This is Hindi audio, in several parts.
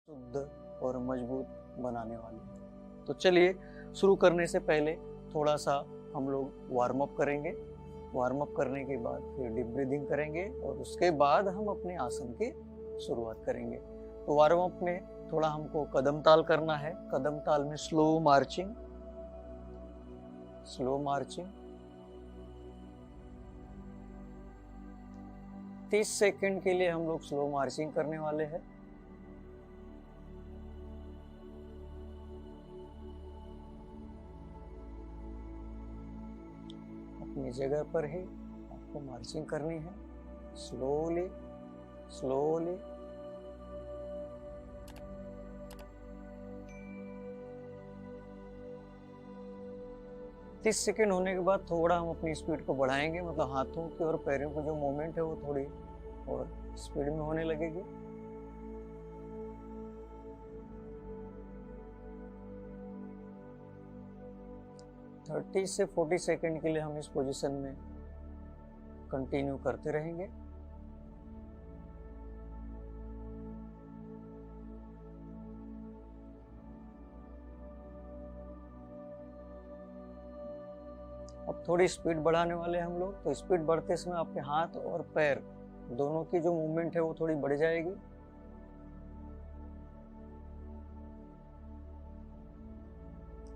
शुद्ध और मजबूत बनाने वाली। तो चलिए शुरू करने से पहले थोड़ा सा हम लोग वार्म अप करेंगे। वार्म अप करने के बाद फिर डीप ब्रीदिंग करेंगे और उसके बाद हम अपने आसन की शुरुआत करेंगे। तो वार्म अप में थोड़ा हमको कदम ताल करना है। कदम ताल में slow marching, slow marching. 30 second के लिए हम लोग स्लो मार्चिंग करने वाले हैं। अपनी जगह पर ही आपको मार्चिंग करनी है, स्लोली स्लोली। तीस सेकेंड होने के बाद थोड़ा हम अपनी स्पीड को बढ़ाएंगे, मतलब हाथों की और पैरों की जो मूवमेंट है वो थोड़ी और स्पीड में होने लगेगी। थर्टी से 40 सेकेंड के लिए हम इस पोजीशन में कंटिन्यू करते रहेंगे। अब थोड़ी स्पीड बढ़ाने वाले हैं हम लोग। तो स्पीड बढ़ते समय आपके हाथ और पैर दोनों की जो मूवमेंट है वो थोड़ी बढ़ जाएगी।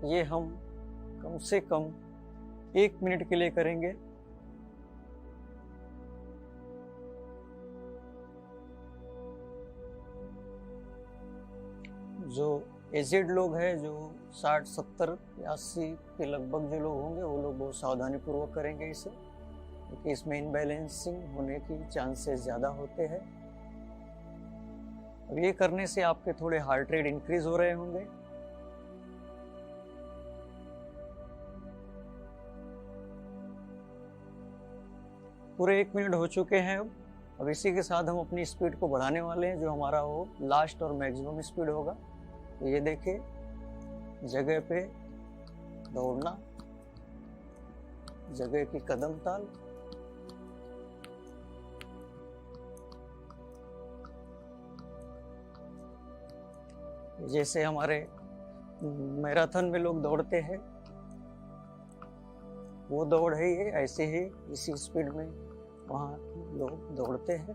ये हम कम से कम 1 मिनट के लिए करेंगे। जो एजेड लोग हैं, जो 60, 70 या 80 के लगभग जो लोग होंगे, वो लोग बहुत सावधानी पूर्वक करेंगे इसे, क्योंकि इसमें इनबैलेंसिंग होने की चांसेस ज़्यादा होते हैं। अब ये करने से आपके थोड़े हार्ट रेट इंक्रीज हो रहे होंगे। पूरे 1 मिनट हो चुके हैं। अब इसी के साथ हम अपनी स्पीड को बढ़ाने वाले हैं, जो हमारा वो लास्ट और मैक्सिमम स्पीड होगा। तो ये देखिए, जगह पे दौड़ना, जगह की कदम ताल। जैसे हमारे मैराथन में लोग दौड़ते हैं, वो दौड़ है ये, ऐसे ही इसी स्पीड में वहाँ लोग दौड़ते हैं।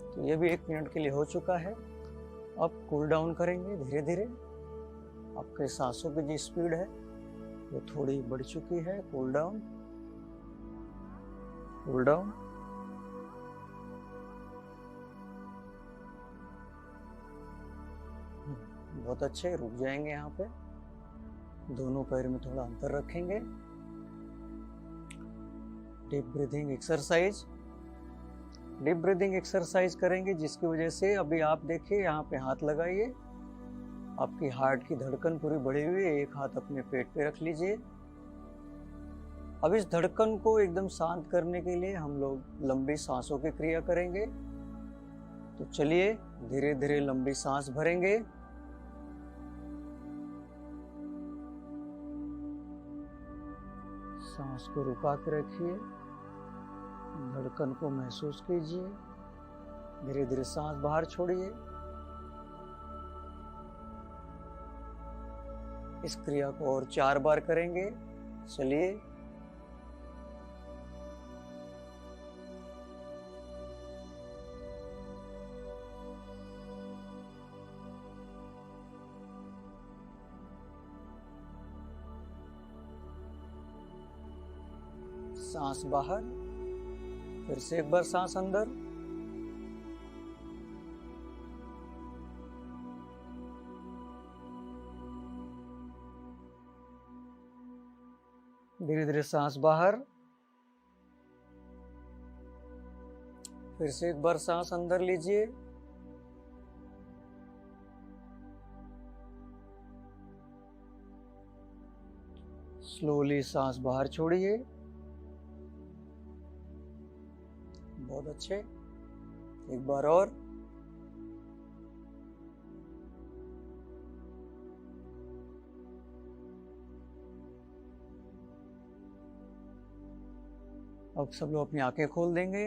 तो ये भी 1 मिनट के लिए हो चुका है। अब कूल डाउन करेंगे धीरे धीरे। आपके सांसों की जो स्पीड है वो थोड़ी बढ़ चुकी है। Cool down, cool down. बहुत अच्छे, रुक जाएंगे यहाँ पे। दोनों पैर में थोड़ा अंतर रखेंगे। Deep breathing exercise, deep breathing exercise करेंगे, जिसकी वजह से अभी आप देखिए यहाँ पे हाथ लगाइए। आपकी हार्ट की धड़कन पूरी बढ़ी हुई है। एक हाथ अपने पेट पे रख लीजिए। अब इस धड़कन को एकदम शांत करने के लिए हम लोग लंबी सांसों की क्रिया करेंगे। तो चलिए धीरे धीरे लंबी सांस भरेंगे। सांस को रुका के रखिए, धड़कन को महसूस कीजिए। धीरे धीरे सांस बाहर छोड़िए। इस क्रिया को और 4 बार करेंगे। चलिए, सांस बाहर, फिर से एक बार सांस अंदर। धीरे धीरे सांस बाहर, फिर से एक बार सांस अंदर लीजिए। स्लोली सांस बाहर छोड़िए। बहुत अच्छे, एक बार और। अब सब लोग अपनी आंखें खोल देंगे।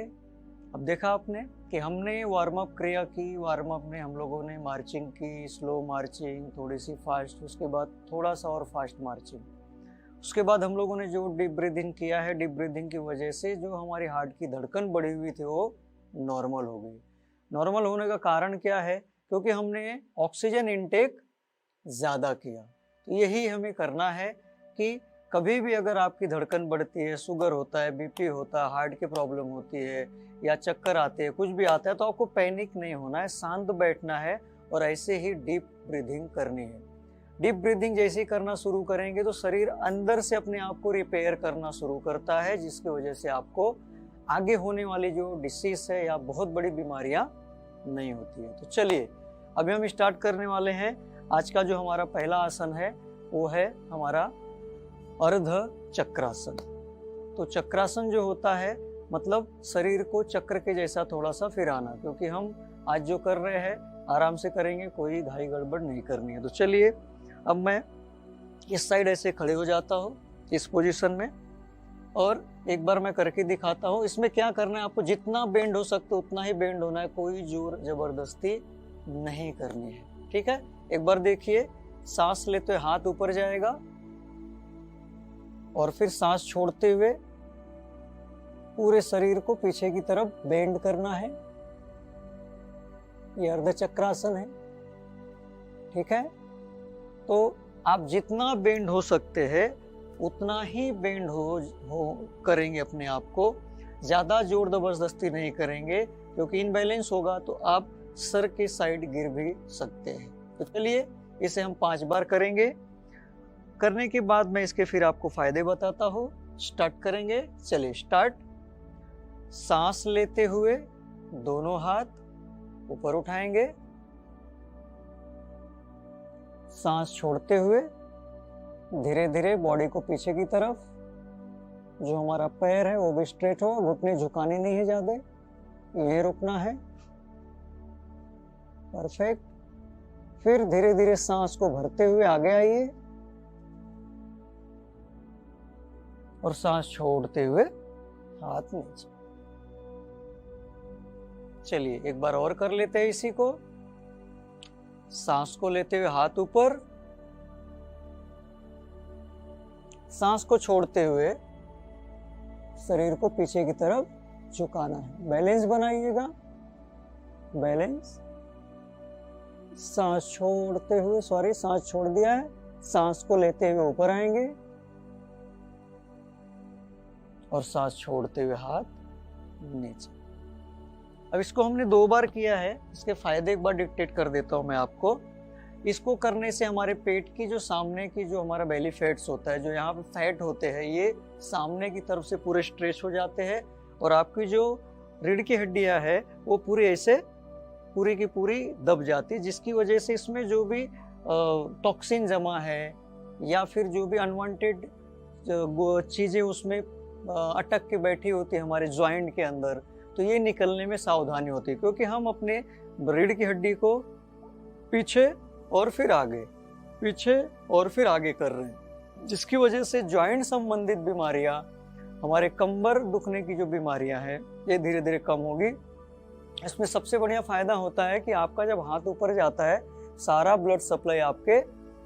अब देखा आपने कि हमने वार्म अप क्रिया की। वार्म अप में हम लोगों ने मार्चिंग की, स्लो मार्चिंग, थोड़ी सी फास्ट, उसके बाद थोड़ा सा और फास्ट मार्चिंग। उसके बाद हम लोगों ने जो डीप ब्रीदिंग किया है, डीप ब्रीदिंग की वजह से जो हमारी हार्ट की धड़कन बढ़ी हुई थी वो नॉर्मल हो गई। नॉर्मल होने का कारण क्या है? क्योंकि हमने ऑक्सीजन इनटेक ज़्यादा किया। तो यही हमें करना है कि कभी भी अगर आपकी धड़कन बढ़ती है, शुगर होता है, बीपी होता है, हार्ट की प्रॉब्लम होती है या चक्कर आते हैं, कुछ भी आता है, तो आपको पैनिक नहीं होना है, शांत बैठना है और ऐसे ही डीप ब्रीदिंग करनी है। डीप ब्रीदिंग जैसे ही करना शुरू करेंगे तो शरीर अंदर से अपने आप को रिपेयर करना शुरू करता है, जिसकी वजह से आपको आगे होने वाली जो डिसीज है या बहुत बड़ी बीमारियां नहीं होती है। तो चलिए अभी हम स्टार्ट करने वाले हैं। आज का जो हमारा पहला आसन है वो है हमारा अर्ध चक्रासन। तो चक्रासन जो होता है मतलब शरीर को चक्र के जैसा थोड़ा सा फिराना, क्योंकि हम आज जो कर रहे हैं आराम से करेंगे, कोई घाई गड़बड़ नहीं करनी है। तो चलिए अब मैं इस साइड ऐसे खड़े हो जाता हूँ इस पोजीशन में और एक बार मैं करके दिखाता हूँ। इसमें क्या करना है, आपको जितना बेंड हो सकता है उतना ही बेंड होना है, कोई जोर जबरदस्ती नहीं करनी है। ठीक है, एक बार देखिए। सांस लेते हुए हाथ ऊपर जाएगा और फिर सांस छोड़ते हुए पूरे शरीर को पीछे की तरफ बेंड करना है। ये अर्ध चक्रासन है। ठीक है, तो आप जितना बेंड हो सकते हैं उतना ही बेंड हो करेंगे अपने आप को। ज्यादा जोर जबरदस्ती नहीं करेंगे, क्योंकि इनबैलेंस होगा तो आप सर के साइड गिर भी सकते हैं। तो चलिए इसे हम 5 बार करेंगे। करने के बाद मैं इसके फिर आपको फायदे बताता हूँ। स्टार्ट करेंगे, चलिए स्टार्ट। सांस लेते हुए दोनों हाथ ऊपर उठाएंगे, सांस छोड़ते हुए धीरे धीरे बॉडी को पीछे की तरफ, जो हमारा पैर है वो भी स्ट्रेट हो, घुटने झुकाने नहीं है ज्यादा, यही रुकना है। परफेक्ट। फिर धीरे धीरे सांस को भरते हुए आगे आइए और सांस छोड़ते हुए हाथ नीचे। चलिए एक बार और कर लेते हैं इसी को। सांस को लेते हुए हाथ ऊपर, सांस को छोड़ते हुए शरीर को पीछे की तरफ झुकाना है। बैलेंस बनाइएगा, बैलेंस। सांस छोड़ते हुए, सांस छोड़ दिया है, सांस को लेते हुए ऊपर आएंगे और सांस छोड़ते हुए हाथ नीचे। अब इसको हमने 2 बार किया है, इसके फायदे एक बार डिक्टेट कर देता हूं मैं आपको। इसको करने से हमारे पेट की जो सामने की जो हमारा बेली फैट्स होता है, जो यहाँ पे फैट होते हैं, ये सामने की तरफ से पूरे स्ट्रेच हो जाते हैं और आपकी जो रीढ़ की हड्डियां है वो पूरी ऐसे पूरी की पूरी दब जाती है, जिसकी वजह से इसमें जो भी टॉक्सिन जमा है या फिर जो भी अनवांटेड चीजें उसमें अटक के बैठी होती है हमारे जॉइंट के अंदर, तो ये निकलने में सावधानी होती है, क्योंकि हम अपने रीढ़ की हड्डी को पीछे और फिर आगे, पीछे और फिर आगे कर रहे हैं, जिसकी वजह से जॉइंट संबंधित बीमारियां, हमारे कंबर दुखने की जो बीमारियां हैं, ये धीरे धीरे कम होगी। इसमें सबसे बढ़िया फायदा होता है कि आपका जब हाथ ऊपर जाता है, सारा ब्लड सप्लाई आपके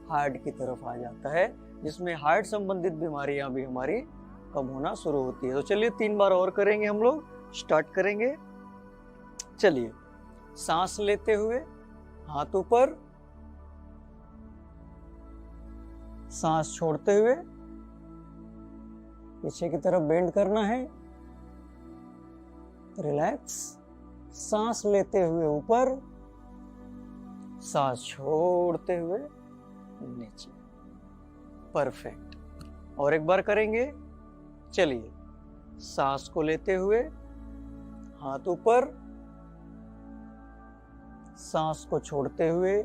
हार्ट की तरफ आ जाता है, जिसमें हार्ट संबंधित बीमारियां भी हमारी कम होना शुरू होती है। तो चलिए 3 बार और करेंगे हम लोग। स्टार्ट करेंगे, चलिए। सांस लेते हुए हाथ ऊपर, सांस छोड़ते हुए पीछे की तरफ बेंड करना है, रिलैक्स। सांस लेते हुए ऊपर, सांस छोड़ते हुए नीचे। परफेक्ट। और एक बार करेंगे, चलिए। सांस को लेते हुए हाथ ऊपर, सांस को छोड़ते हुए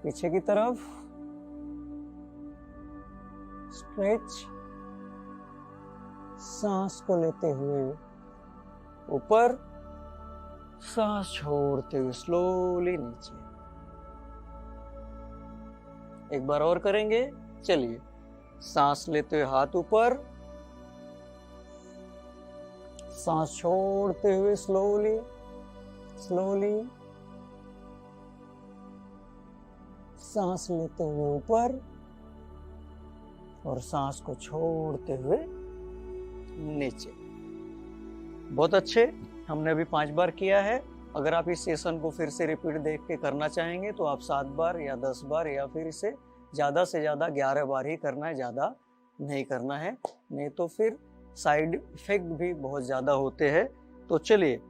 पीछे की तरफ, स्ट्रेच। सांस को लेते हुए ऊपर, सांस छोड़ते हुए स्लोली नीचे। एक बार और करेंगे, चलिए। सांस लेते हुए हाथ ऊपर, सांस छोड़ते हुए स्लोली स्लोली, सांस लेते हुए ऊपर और सांस को छोड़ते हुए नीचे। बहुत अच्छे, हमने अभी 5 बार किया है। अगर आप इस सेशन को फिर से रिपीट देख के करना चाहेंगे तो आप 7 बार या 10 बार या फिर इसे ज़्यादा से ज़्यादा 11 बार ही करना है, ज़्यादा नहीं करना है, नहीं तो फिर साइड इफेक्ट भी बहुत ज़्यादा होते हैं। तो चलिए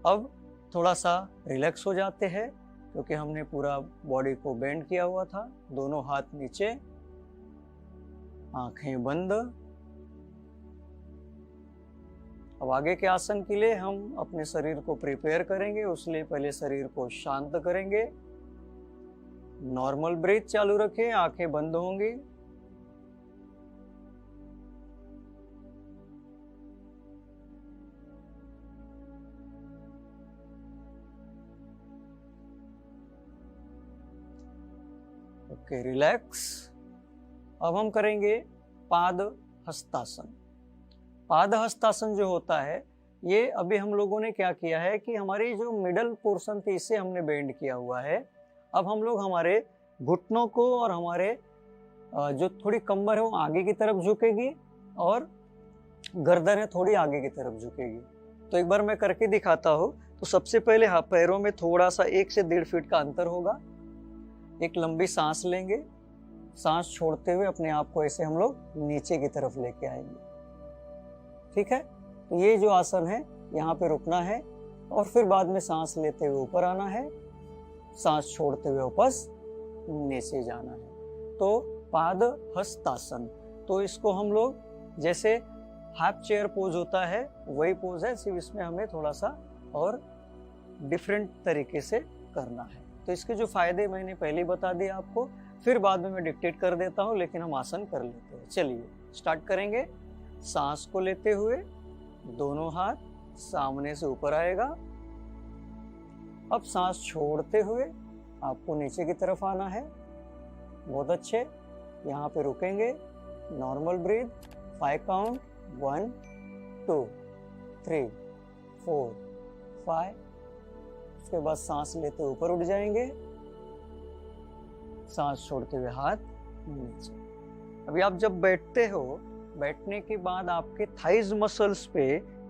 अब थोड़ा सा रिलैक्स हो जाते हैं, क्योंकि हमने पूरा बॉडी को बेंड किया हुआ था। दोनों हाथ नीचे, आंखें बंद। अब आगे के आसन के लिए हम अपने शरीर को प्रिपेयर करेंगे, उसलिए पहले शरीर को शांत करेंगे। नॉर्मल ब्रीथ चालू रखें, आंखें बंद होंगी। Okay, relax. अब हम करेंगे पाद हस्तासन। पाद हस्तासन जो होता है, ये अभी हम लोगों ने क्या किया है कि हमारी जो मिडल पोर्शन थी इसे हमने बेंड किया हुआ है। अब हम लोग हमारे घुटनों को और हमारे जो थोड़ी कमर है वो आगे की तरफ झुकेगी और गर्दन है थोड़ी आगे की तरफ झुकेगी। तो एक बार मैं करके दिखाता हूँ। तो सबसे पहले पैरों में थोड़ा सा 1 से 1.5 फीट का अंतर होगा। एक लंबी सांस लेंगे, सांस छोड़ते हुए अपने आप को ऐसे हम लोग नीचे की तरफ लेके आएंगे। ठीक है, तो ये जो आसन है यहाँ पे रुकना है और फिर बाद में सांस लेते हुए ऊपर आना है, सांस छोड़ते हुए वापस नीचे जाना है। तो पाद हस्तासन, तो इसको हम लोग जैसे हाफ चेयर पोज होता है वही पोज है, सिर्फ इसमें हमें थोड़ा सा और डिफरेंट तरीके से करना है। तो इसके जो फायदे मैंने पहले बता दिए आपको, फिर बाद में मैं डिक्टेट कर देता हूँ, लेकिन हम आसन कर लेते हैं। चलिए स्टार्ट करेंगे। सांस को लेते हुए दोनों हाथ सामने से ऊपर आएगा। अब सांस छोड़ते हुए आपको नीचे की तरफ आना है। बहुत अच्छे, यहाँ पे रुकेंगे। Normal breath, 5 count, 1 2 3 4 5। उसके बाद सांस लेते ऊपर उठ जाएंगे, सांस छोड़ते हुए हाथ नीचे। अभी आप जब बैठते हो, बैठने के बाद आपके थाइज मसल्स पे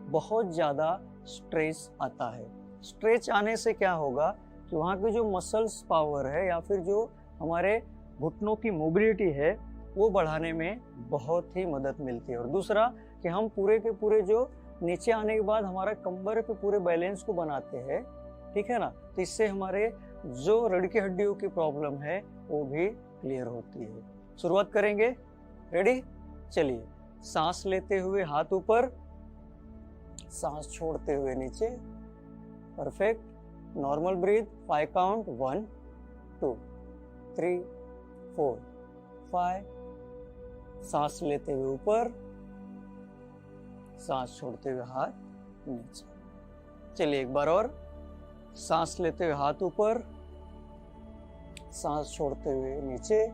बहुत ज़्यादा स्ट्रेस आता है। स्ट्रेच आने से क्या होगा कि वहाँ की जो मसल्स पावर है या फिर जो हमारे घुटनों की मोबिलिटी है वो बढ़ाने में बहुत ही मदद मिलती है। और दूसरा कि हम पूरे के पूरे जो नीचे आने के बाद हमारा कमर पे पूरे बैलेंस को बनाते हैं, ठीक है ना, तो इससे हमारे जो रीढ़ की हड्डियों की प्रॉब्लम है वो भी क्लियर होती है। शुरुआत करेंगे, रेडी? चलिए, सांस लेते हुए हाथ ऊपर, सांस छोड़ते हुए नीचे। परफेक्ट। Normal breath, 5 count, 1 2 3 4 5। सांस लेते हुए ऊपर, सांस छोड़ते हुए हाथ नीचे। चलिए एक बार और। सांस लेते हुए हाथ ऊपर, सांस छोड़ते हुए नीचे।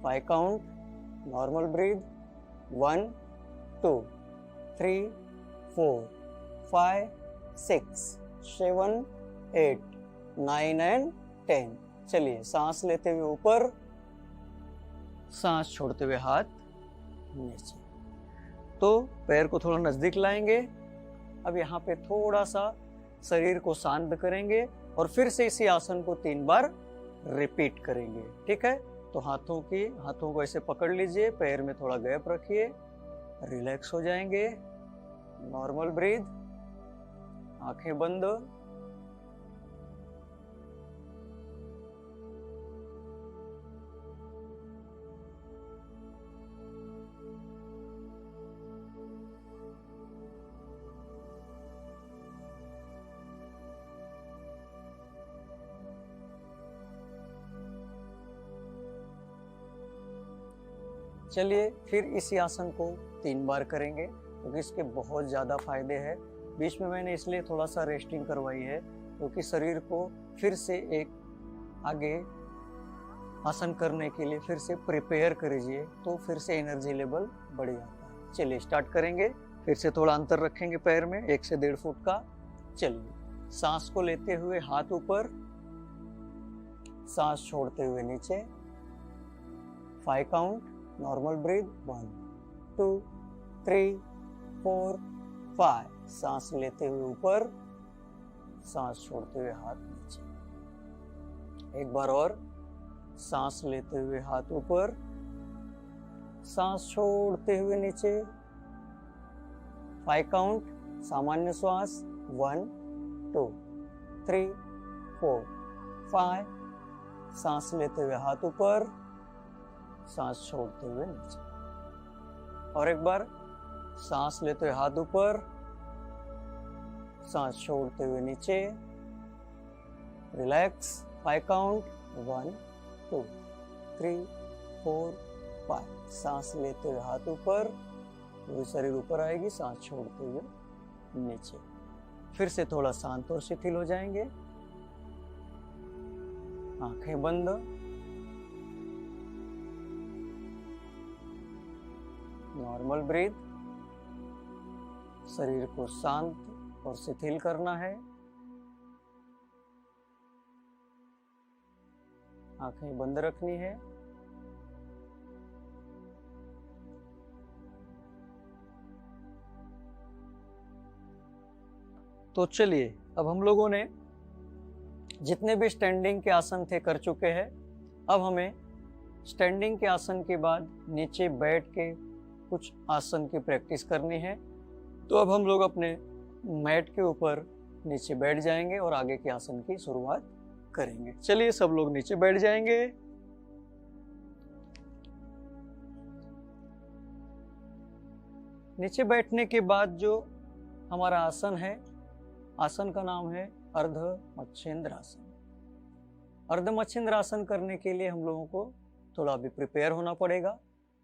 5 काउंट। Normal breath, 1 2 3 4 5 6 7 8 9 and 10। चलिए, सांस लेते हुए ऊपर, सांस छोड़ते हुए हाथ नीचे। तो पैर को थोड़ा नजदीक लाएंगे। अब यहाँ पे थोड़ा सा शरीर को शांत करेंगे और फिर से इसी आसन को 3 बार रिपीट करेंगे। ठीक है, तो हाथों को ऐसे पकड़ लीजिए, पैर में थोड़ा गैप रखिए, रिलैक्स हो जाएंगे। नॉर्मल ब्रीथ, आंखें बंद। चलिए फिर इसी आसन को 3 बार करेंगे, क्योंकि इसके बहुत ज़्यादा फायदे हैं। बीच में मैंने इसलिए थोड़ा सा रेस्टिंग करवाई है, क्योंकि शरीर को फिर से एक आगे आसन करने के लिए फिर से प्रिपेयर करिए, तो फिर से एनर्जी लेवल बढ़ जाता है। चलिए स्टार्ट करेंगे। फिर से थोड़ा अंतर रखेंगे पैर में, 1 से 1.5 फुट का। चलिए, सांस को लेते हुए हाथ ऊपर, सांस छोड़ते हुए नीचे। 5 काउंट, नॉर्मल ब्रीथ। 1 2 3 4 5। सांस लेते हुए ऊपर, सांस छोड़ते हुए हाथ नीचे। एक बार और, सांस लेते हुए हाथ ऊपर, सांस छोड़ते हुए नीचे। 5 काउंट, सामान्य श्वास। 1 2 3 4 5। सांस लेते हुए हाथ ऊपर, सांस छोड़ते हुए नीचे। और एक बार, सांस लेते हुए हाथ ऊपर, सांस छोड़ते हुए नीचे। रिलैक्स। 5 काउंट। 1 2 3 4 5। सांस लेते हुए हाथ ऊपर, पूरी शरीर ऊपर आएगी, सांस छोड़ते हुए नीचे। फिर से थोड़ा शांत और शिथिल हो जाएंगे। आंखें बंद। Normal breath. शरीर को शांत और शिथिल करना है। आंखें बंद रखनी है। तो चलिए, अब हम लोगों ने जितने भी स्टैंडिंग के आसन थे कर चुके हैं। अब हमें स्टैंडिंग के आसन के बाद नीचे बैठ के कुछ आसन की प्रैक्टिस करनी है। तो अब हम लोग अपने मैट के ऊपर नीचे बैठ जाएंगे और आगे के आसन की शुरुआत करेंगे। चलिए, सब लोग नीचे बैठ जाएंगे। नीचे बैठने के बाद जो हमारा आसन है, आसन का नाम है अर्ध मच्छिंद्र आसन। अर्ध मच्छिंद्र आसन करने के लिए हम लोगों को थोड़ा भी प्रिपेयर होना पड़ेगा।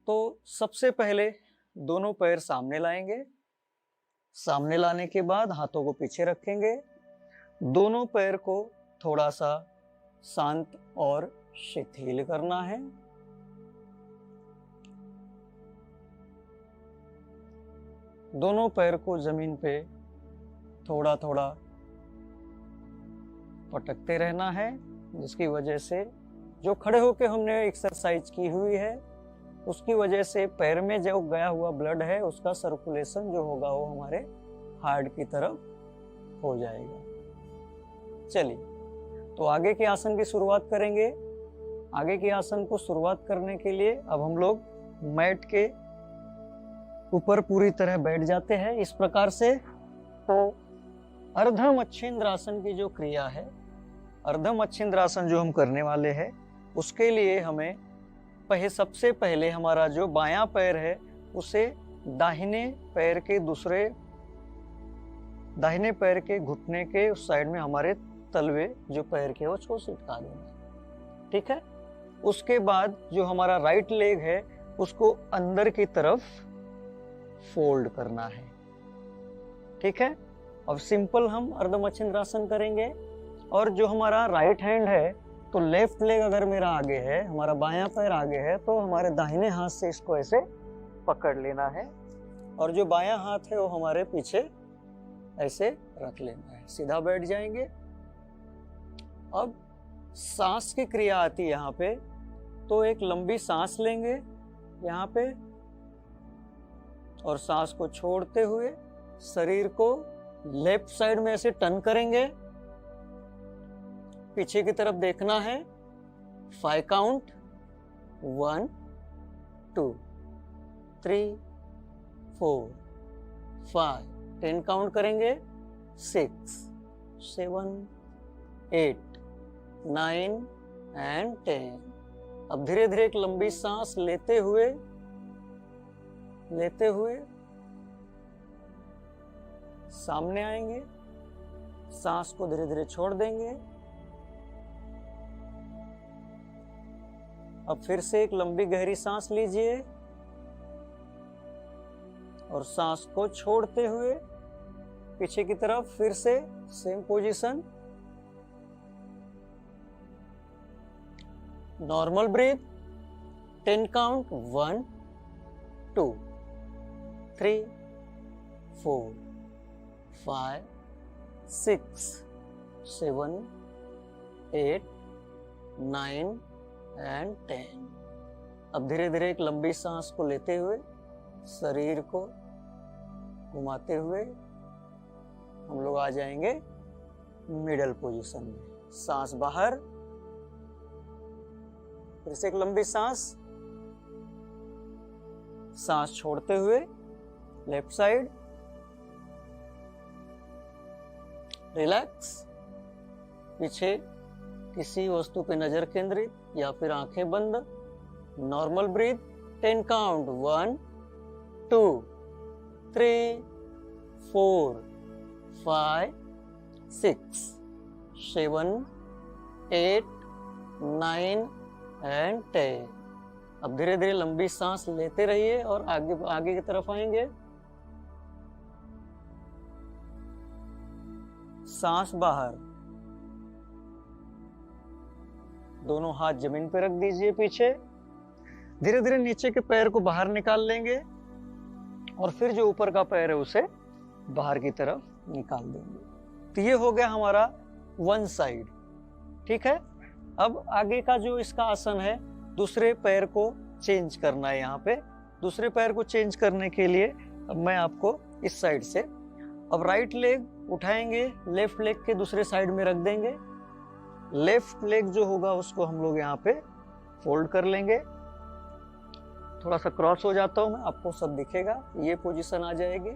तो सबसे पहले दोनों पैर सामने लाएंगे। सामने लाने के बाद हाथों को पीछे रखेंगे। दोनों पैर को थोड़ा सा शांत और शिथिल करना है। दोनों पैर को जमीन पे थोड़ा थोड़ा पटकते रहना है, जिसकी वजह से जो खड़े होके हमने एक्सरसाइज की हुई है उसकी वजह से पैर में जो गया हुआ ब्लड है उसका सर्कुलेशन जो होगा वो हमारे हार्ट की तरफ हो जाएगा। चलिए, तो आगे के आसन की शुरुआत करेंगे। आगे के आसन को शुरुआत करने के लिए अब हम लोग मैट के ऊपर पूरी तरह बैठ जाते हैं इस प्रकार से। तो अर्ध मच्छिंद्र आसन की जो क्रिया है, अर्ध मच्छिंद्र आसन जो हम करने वाले हैं, उसके लिए हमें सबसे पहले हमारा जो बायां पैर है उसे दाहिने पैर के घुटने के उस साइड में हमारे तलवे जो पैर के उसको चिपका देना। ठीक है। उसके बाद जो हमारा राइट लेग है उसको अंदर की तरफ फोल्ड करना है। ठीक है। अब सिंपल हम अर्ध मच्छिंद्रासन करेंगे। और जो हमारा राइट हैंड है, तो लेफ्ट लेग अगर मेरा आगे है, हमारा बायां पैर आगे है, तो हमारे दाहिने हाथ से इसको ऐसे पकड़ लेना है और जो बायां हाथ है वो हमारे पीछे ऐसे रख लेना है। सीधा बैठ जाएंगे। अब सांस की क्रिया आती है यहाँ पे। तो एक लंबी सांस लेंगे यहाँ पे और सांस को छोड़ते हुए शरीर को लेफ्ट साइड में ऐसे टर्न करेंगे, पीछे की तरफ देखना है। 5 काउंट, 1 2 3 4 5। 10 काउंट करेंगे। 6 7 8 9 एंड 10। अब धीरे धीरे एक लंबी सांस लेते हुए सामने आएंगे। सांस को धीरे धीरे छोड़ देंगे। अब फिर से एक लंबी गहरी सांस लीजिए और सांस को छोड़ते हुए पीछे की तरफ फिर से same position. Normal breath. 10 count, 1 2 3 4 5 6 7 8 9 and 10। अब धीरे धीरे एक लंबी सांस को लेते हुए शरीर को घुमाते हुए हम लोग आ जाएंगे मिडल पोजीशन में। सांस बाहर, फिर से एक लंबी सांस, सांस छोड़ते हुए लेफ्ट साइड, रिलैक्स, पीछे किसी वस्तु पे नजर केंद्रित या फिर आंखें बंद, नॉर्मल ब्रीथ, 10 काउंट, 1 2 3 4 5 6 7 8 9 एंड 10। अब धीरे धीरे लंबी सांस लेते रहिए और आगे आगे की तरफ आएंगे। सांस बाहर, दोनों हाथ जमीन पर रख दीजिए पीछे। धीरे धीरे नीचे के पैर को बाहर निकाल लेंगे और फिर जो ऊपर का पैर है उसे बाहर की तरफ निकाल देंगे। तो ये हो गया हमारा वन साइड। ठीक है, अब आगे का जो इसका आसन है, दूसरे पैर को चेंज करना है। यहाँ पे दूसरे पैर को चेंज करने के लिए अब मैं आपको इस साइड से, अब राइट लेग उठाएंगे, लेफ्ट लेग के दूसरे साइड में रख देंगे। लेफ्ट लेग जो होगा उसको हम लोग यहाँ पे फोल्ड कर लेंगे। थोड़ा सा क्रॉस हो जाता हूं मैं, आपको सब दिखेगा, ये पोजीशन आ जाएगी।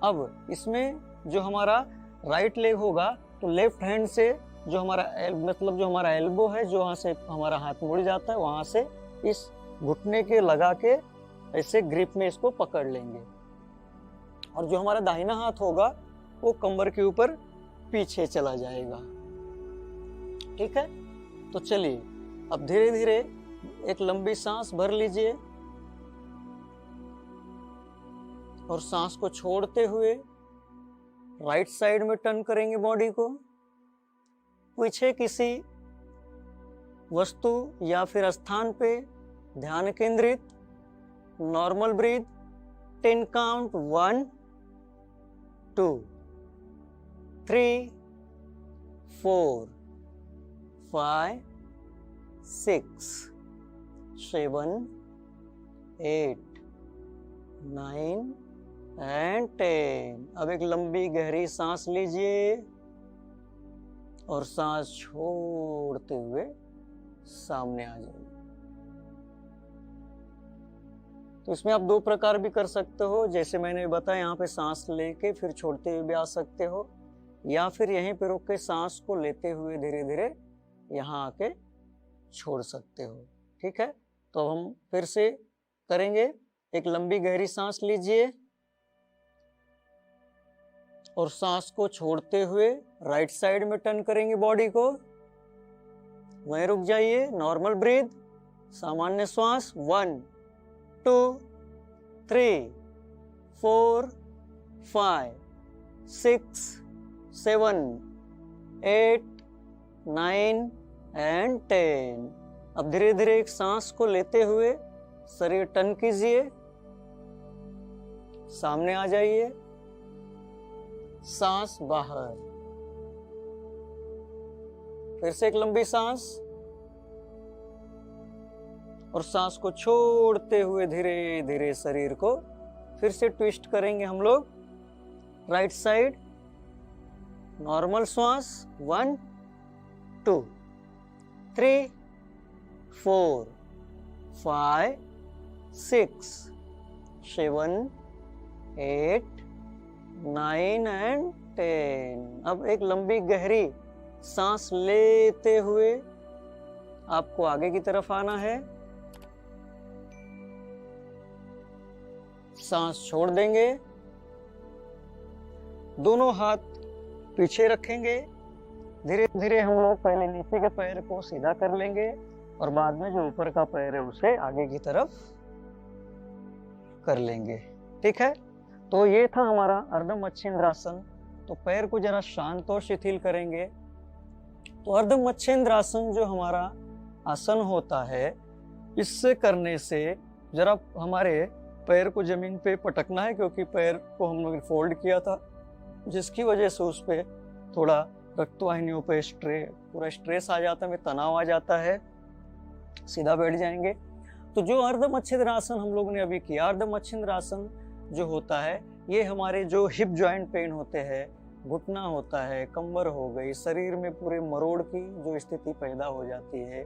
अब इसमें जो हमारा राइट लेग होगा तो लेफ्ट हैंड से जो हमारा मतलब जो हमारा एल्बो है, जो वहां से हमारा हाथ मुड़ जाता है, वहां से इस घुटने के लगा के ऐसे ग्रिप में इसको पकड़ लेंगे। और जो हमारा दाहिना हाथ होगा वो कमर के ऊपर पीछे चला जाएगा। ठीक है, तो चलिए अब धीरे धीरे एक लंबी सांस भर लीजिए और सांस को छोड़ते हुए राइट साइड में टर्न करेंगे बॉडी को। पीछे किसी वस्तु या फिर स्थान पे ध्यान केंद्रित, नॉर्मल ब्रीथ, 10 काउंट, 1 2 3 4 5 6 7 8 9 एंड 10। अब एक लंबी गहरी सांस लीजिए और सांस छोड़ते हुए सामने आ जाइए। तो इसमें आप दो प्रकार भी कर सकते हो, जैसे मैंने बताया, यहाँ पे सांस लेके फिर छोड़ते हुए भी आ सकते हो, या फिर यहीं पे रुक के सांस को लेते हुए धीरे धीरे यहाँ आके छोड़ सकते हो। ठीक है, तो हम फिर से करेंगे। एक लंबी गहरी सांस लीजिए और सांस को छोड़ते हुए राइट साइड में टर्न करेंगे बॉडी को। वहीं रुक जाइए, नॉर्मल ब्रीथ, सामान्य श्वास, 1 2 3 4 5 6 7 8 9 एंड 10। अब धीरे धीरे एक सांस को लेते हुए शरीर टर्न कीजिए, सामने आ जाइए, सांस बाहर, फिर से एक लंबी सांस और सांस को छोड़ते हुए धीरे धीरे शरीर को फिर से ट्विस्ट करेंगे हम लोग राइट साइड। नॉर्मल श्वास, 1 2 3 4 5 6 7 8 9 एंड 10। अब एक लंबी गहरी सांस लेते हुए आपको आगे की तरफ आना है। सांस छोड़ देंगे, दोनों हाथ पीछे रखेंगे। धीरे धीरे हम लोग पहले नीचे के पैर को सीधा कर लेंगे और बाद में जो ऊपर का पैर है उसे आगे की तरफ कर लेंगे। ठीक है, तो ये था हमारा अर्ध मच्छिंद्रासन। तो पैर को जरा शांत और शिथिल करेंगे। तो अर्ध मच्छिंद्रासन जो हमारा आसन होता है, इससे करने से जरा हमारे पैर को जमीन पे पटकना है, क्योंकि पैर को हम लोग फोल्ड किया था, जिसकी वजह से उस पे थोड़ा रक्तवाहिनियों पे पूरा स्ट्रेस आ जाता है, तनाव आ जाता है। सीधा बैठ जाएंगे। तो जो अर्ध मच्छिंद्रासन हम लोगों ने अभी किया, अर्ध मच्छिंद्रासन जो होता है, ये हमारे जो हिप जॉइंट पेन होते हैं, घुटना होता है, कमर हो गई, शरीर में पूरे मरोड़ की जो स्थिति पैदा हो जाती है,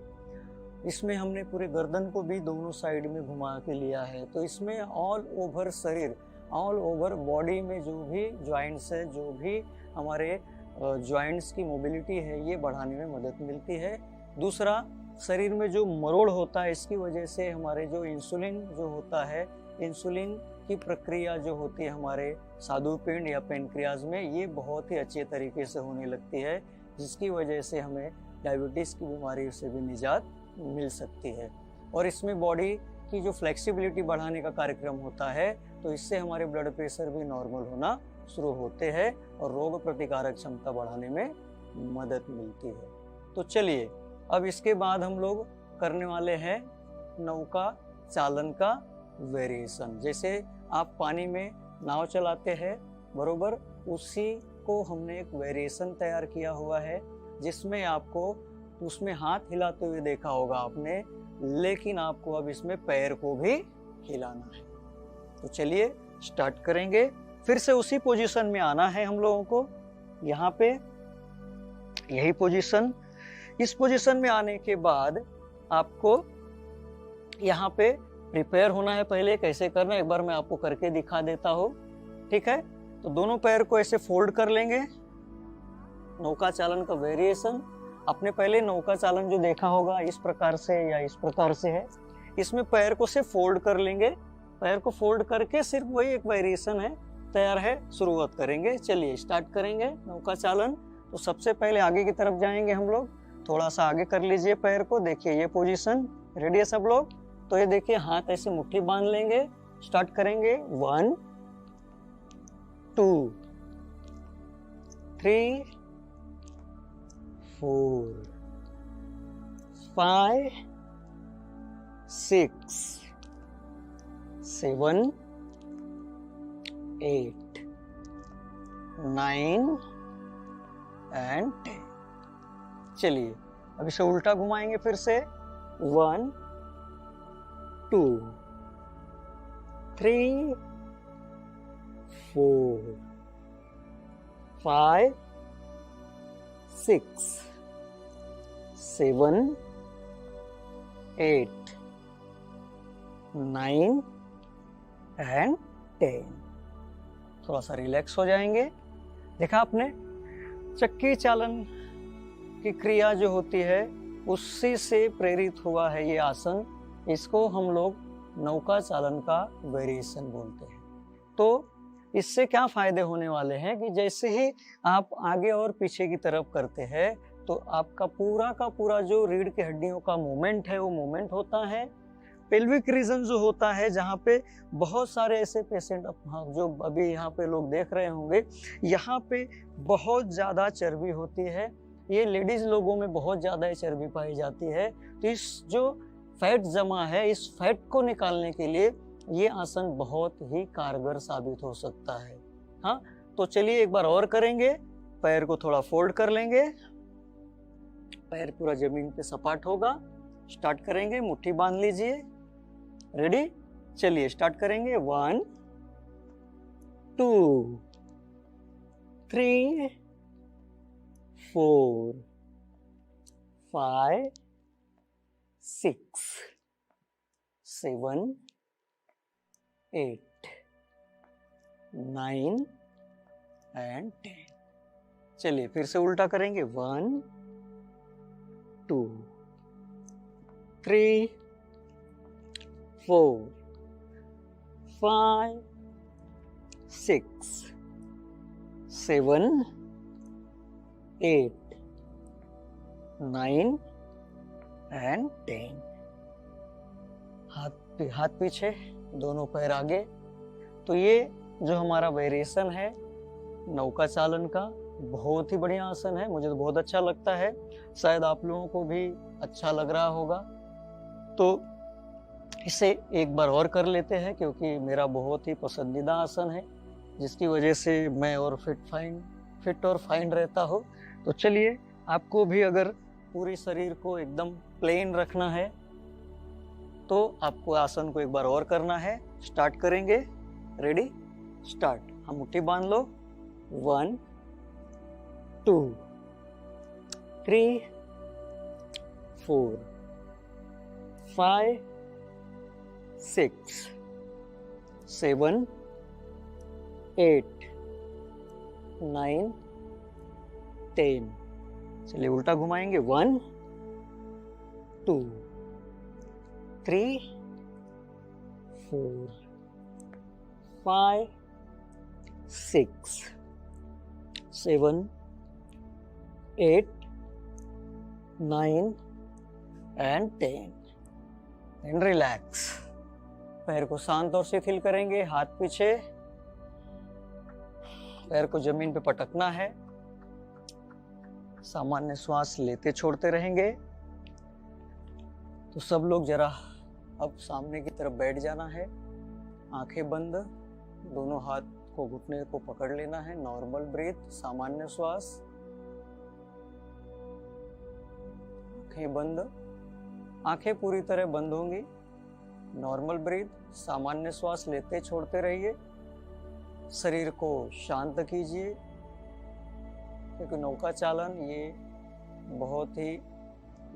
इसमें हमने पूरे गर्दन को भी दोनों साइड में घुमा के लिया है। तो इसमें ऑल ओवर शरीर, ऑल ओवर बॉडी में जो भी जॉइंट्स है, जो भी हमारे जॉइंट्स की मोबिलिटी है, ये बढ़ाने में मदद मिलती है। दूसरा, शरीर में जो मरोड़ होता है, इसकी वजह से हमारे जो इंसुलिन जो होता है, इंसुलिन की प्रक्रिया जो होती है हमारे स्वादुपिंड या पेनक्रियाज में, ये बहुत ही अच्छे तरीके से होने लगती है, जिसकी वजह से हमें डायबिटीज़ की बीमारी से भी निजात मिल सकती है। और इसमें बॉडी की जो फ्लेक्सिबिलिटी बढ़ाने का कार्यक्रम होता है, तो इससे हमारे ब्लड प्रेशर भी नॉर्मल होना शुरू होते हैं और रोग प्रतिकारक क्षमता बढ़ाने में मदद मिलती है। तो चलिए, अब इसके बाद हम लोग करने वाले हैं नौका चालन का वेरिएशन। जैसे आप पानी में नाव चलाते हैं, बरोबर उसी को हमने एक वेरिएशन तैयार किया हुआ है, जिसमें आपको उसमें हाथ हिलाते हुए देखा होगा आपने, लेकिन आपको अब इसमें पैर को भी हिलाना है। तो चलिए स्टार्ट करेंगे। फिर से उसी पोजीशन में आना है हम लोगों को, यहाँ पे यही पोजीशन। इस पोजीशन में आने के बाद आपको यहाँ पे प्रिपेयर होना है। पहले कैसे करना है एक बार मैं आपको करके दिखा देता हूँ, ठीक है। तो दोनों पैर को ऐसे फोल्ड कर लेंगे। नौका चालन का वेरिएशन, आपने पहले नौका चालन जो देखा होगा इस प्रकार से या इस प्रकार से है, इसमें पैर को से फोल्ड कर लेंगे। पैर को फोल्ड करके सिर्फ वही एक वेरिएशन है, तैयार है। शुरुआत करेंगे, चलिए स्टार्ट करेंगे नौका चालन। तो सबसे पहले आगे की तरफ जाएंगे हम लोग, थोड़ा सा आगे कर लीजिए पैर को। देखिए ये पोजीशन, रेडी है सब लोग। तो ये देखिए हाथ ऐसे मुट्ठी बांध लेंगे, स्टार्ट करेंगे। 1 2 3 4 5 6 7 8 9 एंड 10। चलिए अब इसे उल्टा घुमाएंगे फिर से। 1 2 3 4 5 6 7 8 9 एंड 10। थोड़ा सा रिलैक्स हो जाएंगे। देखा आपने, चक्की चालन की क्रिया जो होती है उसी से प्रेरित हुआ है ये आसन। इसको हम लोग नौका चालन का वेरिएशन बोलते हैं। तो इससे क्या फायदे होने वाले हैं कि जैसे ही आप आगे और पीछे की तरफ करते हैं, तो आपका पूरा का पूरा जो रीढ़ की हड्डियों का मूवमेंट है वो मूवमेंट होता है। पेल्विक रीजन जो होता है, जहाँ पे बहुत सारे ऐसे पेशेंट जो अभी यहाँ पे लोग देख रहे होंगे, यहाँ पे बहुत ज़्यादा चर्बी होती है। ये लेडीज लोगों में बहुत ज़्यादा चर्बी पाई जाती है। तो इस जो फैट जमा है, इस फैट को निकालने के लिए ये आसन बहुत ही कारगर साबित हो सकता है। हाँ, तो चलिए एक बार और करेंगे। पैर को थोड़ा फोल्ड कर लेंगे, पैर पूरा जमीन पे सपाट होगा। स्टार्ट करेंगे, मुट्ठी बांध लीजिए। रेडी, चलिए स्टार्ट करेंगे। 1 2 3 4 5 6 7 8 9 एंड 10। चलिए फिर से उल्टा करेंगे। 1 2 3 4 5 6 7 8 9 एंड 10। हाथ पीछे, दोनों पैर आगे। तो ये जो हमारा वेरिएशन है नौका चालन का, बहुत ही बढ़िया आसन है। मुझे तो बहुत अच्छा लगता है, शायद आप लोगों को भी अच्छा लग रहा होगा। तो इसे एक बार और कर लेते हैं क्योंकि मेरा बहुत ही पसंदीदा आसन है, जिसकी वजह से मैं और फिट और फाइन रहता हूँ। तो चलिए, आपको भी अगर पूरी शरीर को एकदम प्लेन रखना है तो आपको आसन को एक बार और करना है। स्टार्ट करेंगे। Ready, start. हम मुट्ठी बांध लो। 1 2 3 4 5 6 7 8 9 10। चलिए उल्टा घुमाएंगे। 1 2 3 4 5 6 7 8 9 and 10 एंड रिलैक्स। पैर को शांत और शिथिल करेंगे। हाथ पीछे, पैर को जमीन पे पटकना है। सामान्य श्वास लेते छोड़ते रहेंगे। तो सब लोग जरा अब सामने की तरफ बैठ जाना है। आंखें बंद, दोनों हाथ को घुटने को पकड़ लेना है। नॉर्मल ब्रीथ, सामान्य श्वास। आंखें बंद, आंखें पूरी तरह बंद होंगी। नॉर्मल ब्रीथ, सामान्य श्वास लेते छोड़ते रहिए। शरीर को शांत कीजिए क्योंकि नौका चालन ये बहुत ही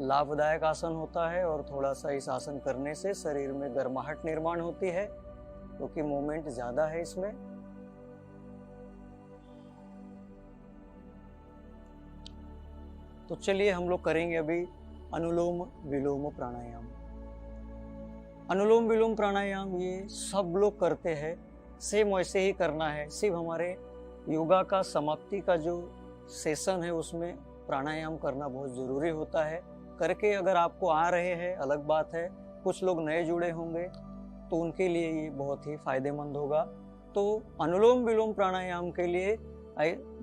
लाभदायक आसन होता है और थोड़ा सा इस आसन करने से शरीर में गर्माहट निर्माण होती है क्योंकि मूवमेंट ज्यादा है इसमें। तो चलिए हम लोग करेंगे अभी अनुलोम विलोम प्राणायाम। अनुलोम विलोम प्राणायाम ये सब लोग करते हैं, सेम वैसे ही करना है। सिर्फ हमारे योगा का समाप्ति का जो सेशन है उसमें प्राणायाम करना बहुत जरूरी होता है। करके अगर आपको आ रहे हैं अलग बात है, कुछ लोग नए जुड़े होंगे तो उनके लिए ये बहुत ही फायदेमंद होगा। तो अनुलोम विलोम प्राणायाम के लिए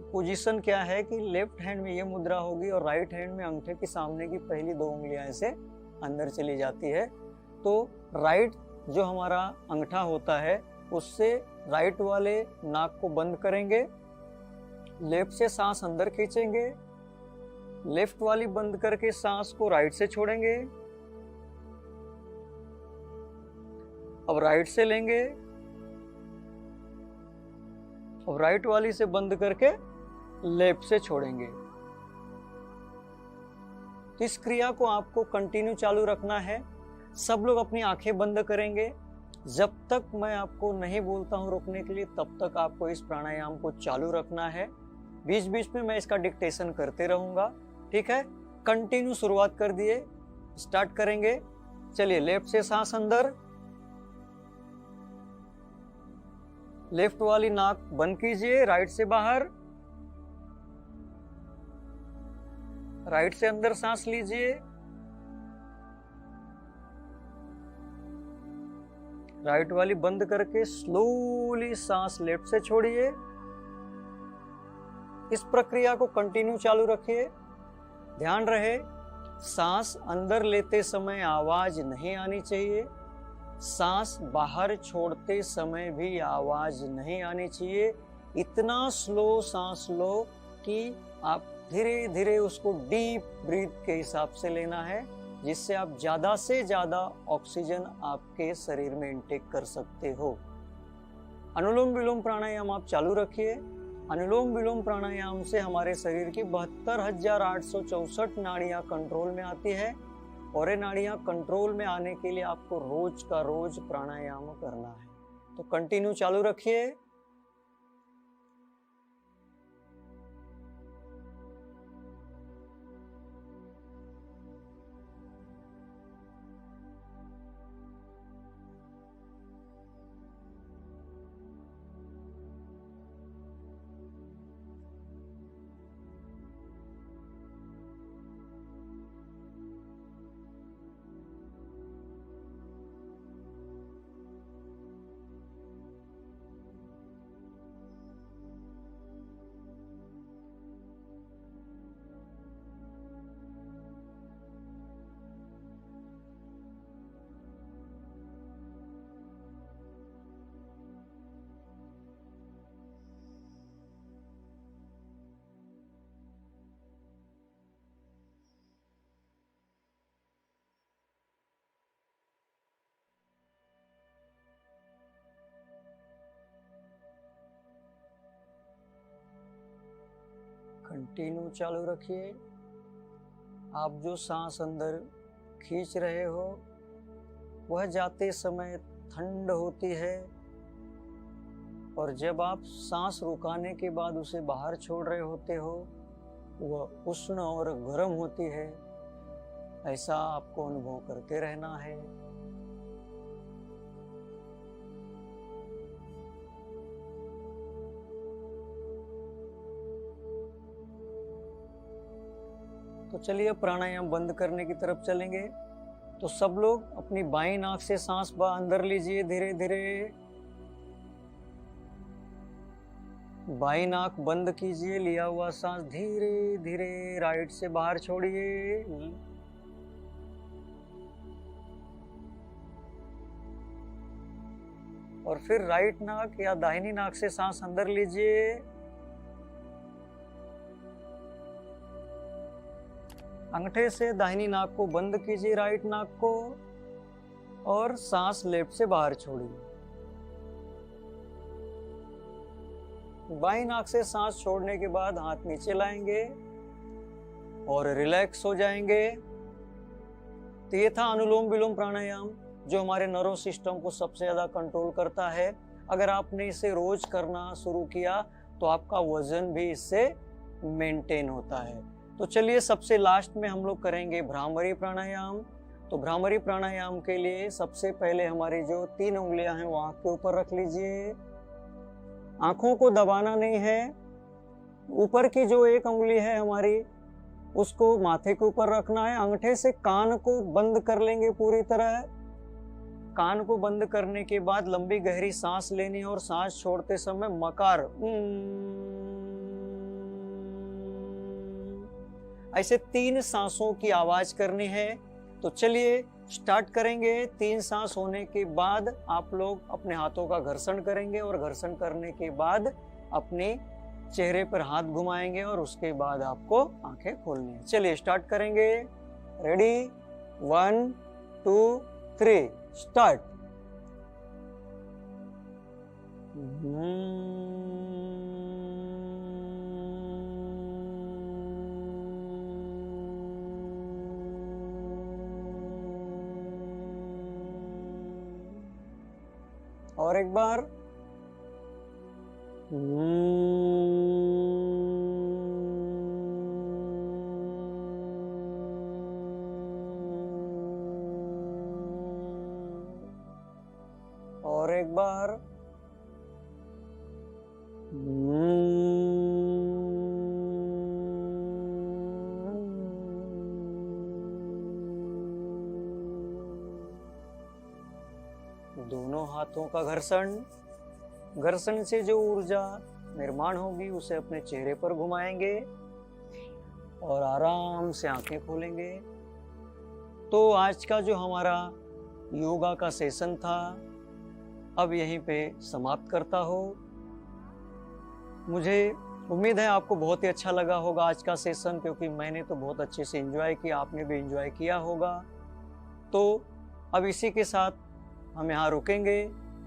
पोजीशन क्या है कि लेफ्ट हैंड में ये मुद्रा होगी और राइट हैंड में अंगूठे के सामने की पहली 2 उंगलियां ऐसे अंदर चली जाती है। तो राइट जो हमारा अंगूठा होता है उससे राइट वाले नाक को बंद करेंगे। लेफ्ट से सांस अंदर खींचेंगे। लेफ्ट वाली बंद करके सांस को राइट से छोड़ेंगे। अब राइट से लेंगे। अब राइट वाली से बंद करके लेफ्ट से छोड़ेंगे। इस क्रिया को आपको कंटिन्यू चालू रखना है। सब लोग अपनी आंखें बंद करेंगे। जब तक मैं आपको नहीं बोलता हूं रुकने के लिए तब तक आपको इस प्राणायाम को चालू रखना है। बीच बीच में मैं इसका डिक्टेशन करते रहूंगा, ठीक है। कंटिन्यू शुरुआत कर दिए, स्टार्ट करेंगे। चलिए, लेफ्ट से सांस अंदर, लेफ्ट वाली नाक बंद कीजिए, राइट से बाहर, राइट से अंदर सांस लीजिए, राइट वाली बंद करके स्लोली सांस लेफ्ट से छोड़िए। इस प्रक्रिया को कंटिन्यू चालू रखिए। ध्यान रहे, सांस अंदर लेते समय आवाज नहीं आनी चाहिए। सांस बाहर छोड़ते समय भी आवाज नहीं आनी चाहिए। इतना स्लो सांस लो कि आप धीरे धीरे उसको डीप ब्रीथ के हिसाब से लेना है, जिससे आप ज्यादा से ज्यादा ऑक्सीजन आपके शरीर में इनटेक कर सकते हो। अनुलोम विलोम प्राणायाम आप चालू रखिए। अनुलोम विलोम प्राणायाम से हमारे शरीर की 72,864 नाड़ियां कंट्रोल में आती है और ये नाड़ियां कंट्रोल में आने के लिए आपको रोज का रोज प्राणायाम करना है। तो कंटिन्यू चालू रखिए। कंटिन्यू चालू रखिए। आप जो सांस अंदर खींच रहे हो वह जाते समय ठंड होती है, और जब आप सांस रुकाने के बाद उसे बाहर छोड़ रहे होते हो वह उष्ण और गर्म होती है। ऐसा आपको अनुभव करते रहना है। तो चलिए प्राणायाम बंद करने की तरफ चलेंगे। तो सब लोग अपनी बाईं नाक से सांस अंदर लीजिए धीरे धीरे। बाईं नाक बंद कीजिए, लिया हुआ सांस धीरे धीरे राइट से बाहर छोड़िए। और फिर राइट नाक या दाहिनी नाक से सांस अंदर लीजिए। अंगूठे से दाहिनी नाक को बंद कीजिए, राइट नाक को, और सांस लेफ्ट से बाहर छोड़िए। बाईं नाक से सांस छोड़ने के बाद हाथ नीचे लाएंगे और रिलैक्स हो जाएंगे। तो ये था अनुलोम विलोम प्राणायाम, जो हमारे नर्व सिस्टम को सबसे ज्यादा कंट्रोल करता है। अगर आपने इसे रोज करना शुरू किया तो आपका वजन भी इससे मेंटेन होता है। तो चलिए सबसे लास्ट में हम लोग करेंगे भ्रामरी प्राणायाम। तो भ्रामरी प्राणायाम के लिए सबसे पहले हमारी जो 3 उंगलियां हैं वो आंख के ऊपर रख लीजिए। आंखों को दबाना नहीं है। ऊपर की जो एक उंगली है हमारी उसको माथे के ऊपर रखना है। अंगूठे से कान को बंद कर लेंगे पूरी तरह। कान को बंद करने के बाद लंबी गहरी सांस लेनी है और सांस छोड़ते समय मकार ऐसे 3 सांसों की आवाज करनी है। तो चलिए स्टार्ट करेंगे। 3 सांस होने के बाद आप लोग अपने हाथों का घर्षण करेंगे और घर्षण करने के बाद अपने चेहरे पर हाथ घुमाएंगे और उसके बाद आपको आंखें खोलनी है। चलिए स्टार्ट करेंगे। Ready, 1 2 3 start. और एक बार। और एक बार। दोनों हाथों का घर्षण। घर्षण से जो ऊर्जा निर्माण होगी उसे अपने चेहरे पर घुमाएंगे और आराम से आंखें खोलेंगे। तो आज का जो हमारा योगा का सेशन था अब यहीं पे समाप्त करता हो। मुझे उम्मीद है आपको बहुत ही अच्छा लगा होगा आज का सेशन, क्योंकि मैंने तो बहुत अच्छे से एंजॉय किया, आपने भी एंजॉय किया होगा। तो अब इसी के साथ हम यहाँ रुकेंगे।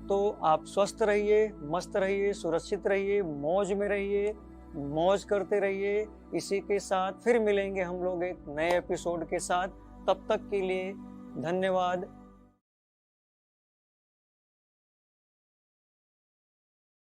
तो आप स्वस्थ रहिए, मस्त रहिए, सुरक्षित रहिए, मौज में रहिए, मौज करते रहिए। इसी के साथ फिर मिलेंगे हम लोग एक नए एपिसोड के साथ। तब तक के लिए धन्यवाद।